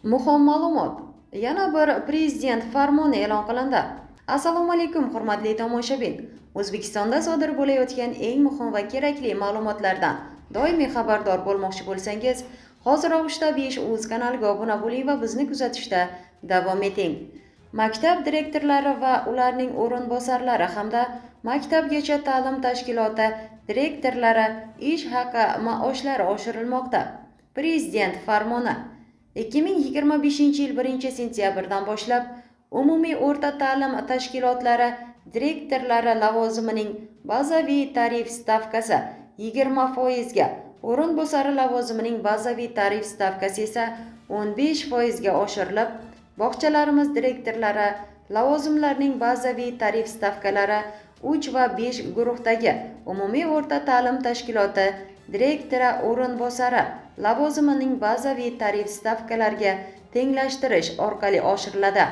Muhim ma'lumot. Yana bir prezident farmoni e'lon qilindi. Assalomu alaykum, hurmatli tomoshabin. O'zbekistonda sodir bo'layotgan eng muhim va kerakli ma'lumotlardan doimiy xabardor bo'lmoqchi bo'lsangiz, hoziroq Uchta 5 kanaliga obuna bo'ling va bizni kuzatishda davom eting. Maktab direktorlari va ularning o'rinbosarlari hamda maktabgacha ta'lim tashkiloti direktorlari ish haqi maoshlari oshirilmoqda. Prezident farmoni 2025-yil 1-sentyabrdan boshlab umumiy o'rta ta'lim tashkilotlari direktorlari lavozimining bazaviy tarif stavkasi 20% ga, o'rinbosari lavozimining bazaviy tarif stavkasi esa 15% ga oshirilib, bog'chalarimiz direktorlari lavozimlarining bazaviy tarif stavkalari 3 va 5 guruhdagi umumiy o'rta ta'lim tashkiloti direktori o'rinbosari lavozimining bazaviy tarif stavkalariga tenglashtirish orqali oshiriladi.